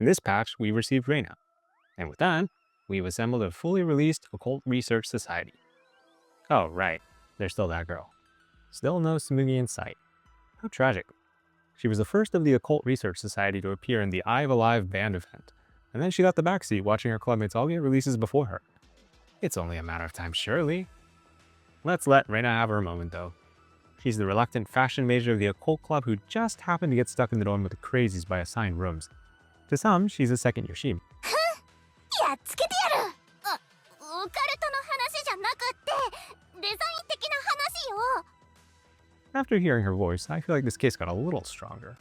In this patch, we received Rena. And with that, we've assembled a fully released Occult Research Society. Oh, right. There's still that girl. Still no Tsumugi in sight. How tragic. She was the first of the Occult Research Society to appear in the Eye of Alive band event, and then she got the backseat watching her clubmates all get releases before her. It's only a matter of time, surely. Let's let Rena have her moment, though. She's the reluctant fashion major of the Occult Club who just happened to get stuck in the dorm with the crazies by assigned rooms. To some, she's a second Yoshimi. やっつけてやる。オカルトの話じゃなくってデザイン的な話よ。 After hearing her voice, I feel like this case got a little stronger.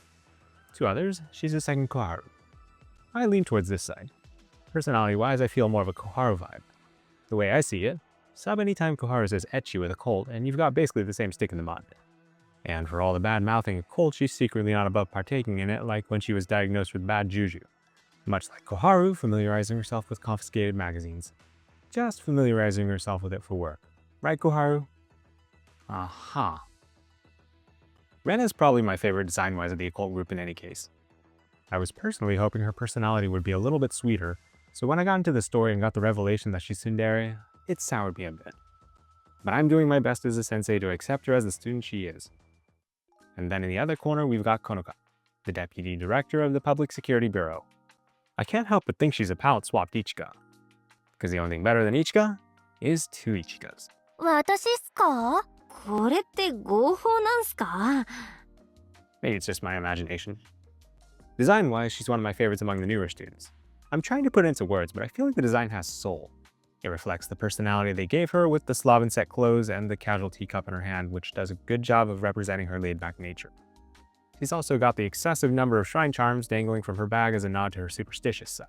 To others, she's a second Koharu. I lean towards this side. Personality-wise, I feel more of a Koharu vibe. The way I see it, sub anytime Koharu says ecchi with a cult, and you've got basically the same stick in the mud. And for all the bad-mouthing of cult, she's secretly not above partaking in it, like when she was diagnosed with bad juju. Much like Koharu familiarizing herself with confiscated magazines. Just familiarizing herself with it for work. Right, Koharu? Aha. Rena is probably my favorite design-wise of the occult group in any case. I was personally hoping her personality would be a little bit sweeter, so when I got into the story and got the revelation that she's tsundere, it soured me a bit. But I'm doing my best as a sensei to accept her as the student she is. And then in the other corner, we've got Konoka, the deputy director of the Public Security Bureau. I can't help but think she's a palette-swapped Ichika. Because the only thing better than Ichika is two Ichikas. 私っすか？これって合法なんすか？ Maybe it's just my imagination. Design-wise, she's one of my favorites among the newer students. I'm trying to put it into words, but I feel like the design has soul. It reflects the personality they gave her with the Slaven set clothes and the casual teacup in her hand, which does a good job of representing her laid-back nature. She's also got the excessive number of shrine charms dangling from her bag as a nod to her superstitious side.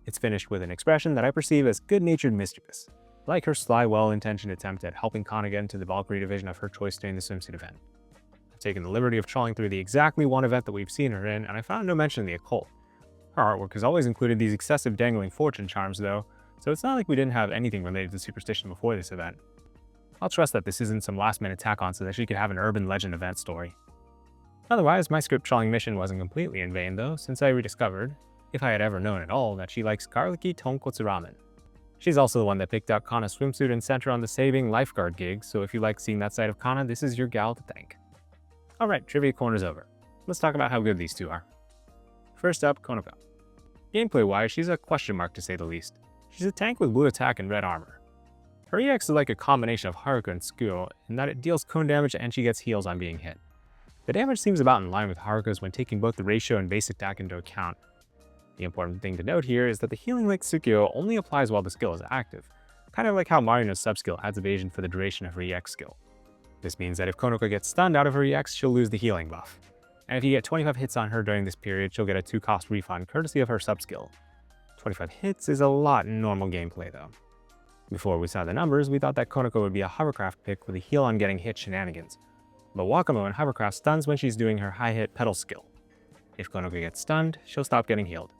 It's finished with an expression that I perceive as good-natured mischievous, like her sly, well-intentioned attempt at helping Kana get into the Valkyrie division of her choice during the swimsuit event. I've taken the liberty of trawling through the exactly one event that we've seen her in, and I found no mention of the occult. Her artwork has always included these excessive dangling fortune charms, though, so it's not like we didn't have anything related to superstition before this event. I'll trust that this isn't some last-minute tack-on so that she could have an urban legend event story. Otherwise, my script trawling mission wasn't completely in vain, though, since I rediscovered, if I had ever known at all, that she likes garlicky tonkotsu ramen. She's also the one that picked out Kana's swimsuit and sent her on the saving lifeguard gig, so if you like seeing that side of Kana, this is your gal to thank. Alright, trivia corner's over. Let's talk about how good these two are. First up, Konoka. Gameplay-wise, she's a question mark to say the least. She's a tank with blue attack and red armor. Her EX is like a combination of Haruka and Tsukuyo in that it deals cone damage and she gets heals on being hit. The damage seems about in line with Haruka's when taking both the ratio and base attack into account. The important thing to note here is that the healing like Tsukuyo only applies while the skill is active, kind of like how Marino's sub-skill adds evasion for the duration of her EX skill. This means that if Konoka gets stunned out of her EX, she'll lose the healing buff. And if you get 25 hits on her during this period, she'll get a 2-cost refund courtesy of her sub-skill. 25 hits is a lot in normal gameplay though. Before we saw the numbers, we thought that Konoka would be a hovercraft pick with a heal on getting hit shenanigans. But Wakamo in hovercraft stuns when she's doing her high hit pedal skill. If Konoka gets stunned, she'll stop getting healed.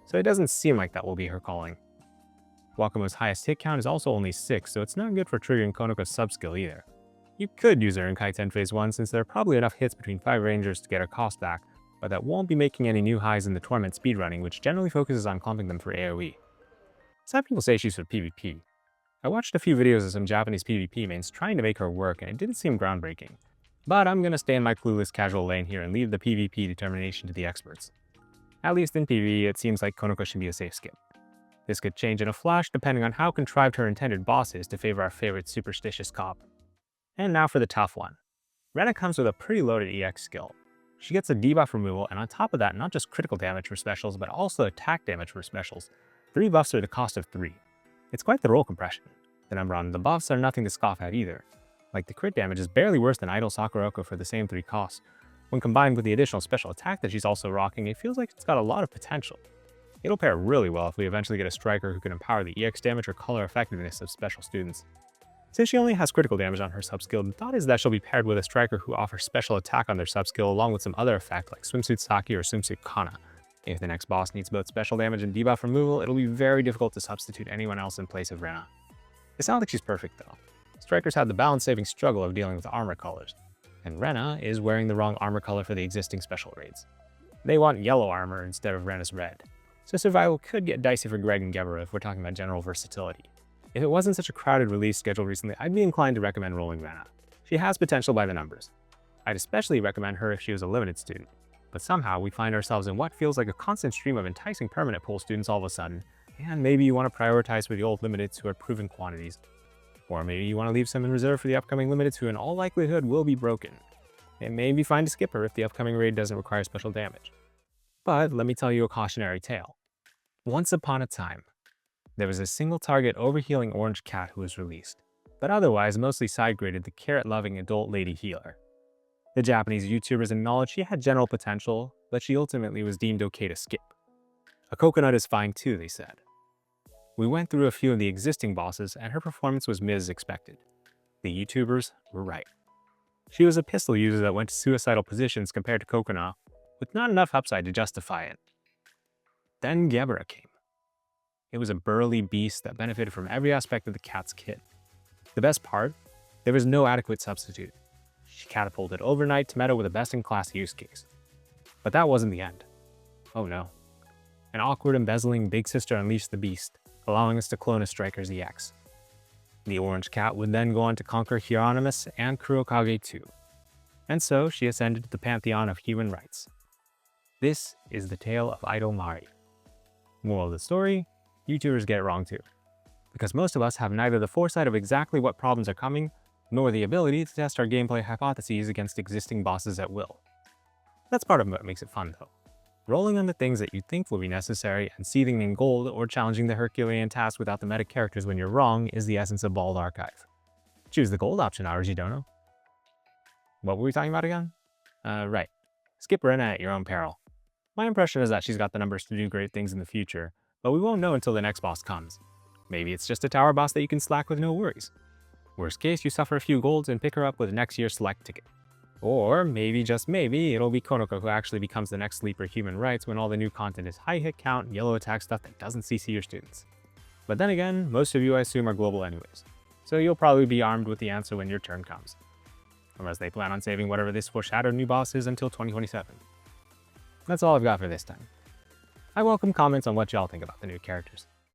So it doesn't seem like that will be her calling. Wakamo's highest hit count is also only 6, so it's not good for triggering Konoka's sub-skill either. You could use her in Kaiten Phase 1 since there are probably enough hits between 5 rangers to get her cost back, but that won't be making any new highs in the Torment speedrunning, which generally focuses on clumping them for AoE. Some people say she's for PvP. I watched a few videos of some Japanese PvP mains trying to make her work, and it didn't seem groundbreaking. But I'm gonna stay in my clueless casual lane here and leave the PvP determination to the experts. At least in PvE, it seems like Konoka should be a safe skip. This could change in a flash depending on how contrived her intended boss is to favor our favorite superstitious cop. And now for the tough one. Rena comes with a pretty loaded EX skill. She gets a debuff removal, and on top of that, not just critical damage for specials, but also attack damage for specials. 3 buffs are the cost of 3. It's quite the roll compression. The number on the buffs are nothing to scoff at either. Like the crit damage is barely worse than Idol Sakurako for the same 3 costs. When combined with the additional special attack that she's also rocking, it feels like it's got a lot of potential. It'll pair really well if we eventually get a striker who can empower the EX damage or color effectiveness of special students. Since she only has critical damage on her sub-skill, the thought is that she'll be paired with a striker who offers special attack on their sub-skill along with some other effect like Swimsuit Saki or Swimsuit Kana. If the next boss needs both special damage and debuff removal, it'll be very difficult to substitute anyone else in place of Rena. It's not like she's perfect though. Strikers have the balance-saving struggle of dealing with armor colors, and Rena is wearing the wrong armor color for the existing special raids. They want yellow armor instead of Rena's red. So survival could get dicey for Greg and Gebra if we're talking about general versatility. If it wasn't such a crowded release schedule recently, I'd be inclined to recommend rolling Rena. She has potential by the numbers. I'd especially recommend her if she was a limited student. But somehow we find ourselves in what feels like a constant stream of enticing permanent pool students all of a sudden, and maybe you want to prioritize for the old limiteds who are proven quantities. Or maybe you want to leave some in reserve for the upcoming limiteds who in all likelihood will be broken. It may be fine to skip her if the upcoming raid doesn't require special damage. But let me tell you a cautionary tale. Once upon a time, there was a single target overhealing orange cat who was released, but otherwise mostly side-graded the carrot-loving adult lady healer. The Japanese YouTubers acknowledged she had general potential, but she ultimately was deemed okay to skip. A coconut is fine too, they said. We went through a few of the existing bosses and her performance was as expected. The YouTubers were right. She was a pistol user that went to suicidal positions compared to Coconut, with not enough upside to justify it. Then Gebra came. It was a burly beast that benefited from every aspect of the cat's kit. The best part? There was no adequate substitute. She catapulted overnight to meta with a best-in-class use case. But that wasn't the end. Oh no. An awkward embezzling big sister unleashed the beast, allowing us to clone a Striker's EX. The orange cat would then go on to conquer Hieronymus and Kurokage too. And so she ascended to the pantheon of human rights. This is the tale of Idol Mari. Moral of the story, YouTubers get it wrong too. Because most of us have neither the foresight of exactly what problems are coming, nor the ability to test our gameplay hypotheses against existing bosses at will. That's part of what makes it fun though. Rolling on the things that you think will be necessary and seething in gold or challenging the Herculean task without the meta characters when you're wrong is the essence of Bald Archive. Choose the gold option, Dono. What were we talking about again? Right. Skip Rena at your own peril. My impression is that she's got the numbers to do great things in the future, but we won't know until the next boss comes. Maybe it's just a tower boss that you can slack with no worries. Worst case, you suffer a few golds and pick her up with next year's select ticket. Or maybe, just maybe, it'll be Konoka who actually becomes the next sleeper human rights when all the new content is high hit count, yellow attack stuff that doesn't CC your students. But then again, most of you I assume are global anyways, so you'll probably be armed with the answer when your turn comes. Unless they plan on saving whatever this foreshadowed new boss is until 2027. That's all I've got for this time. I welcome comments on what y'all think about the new characters.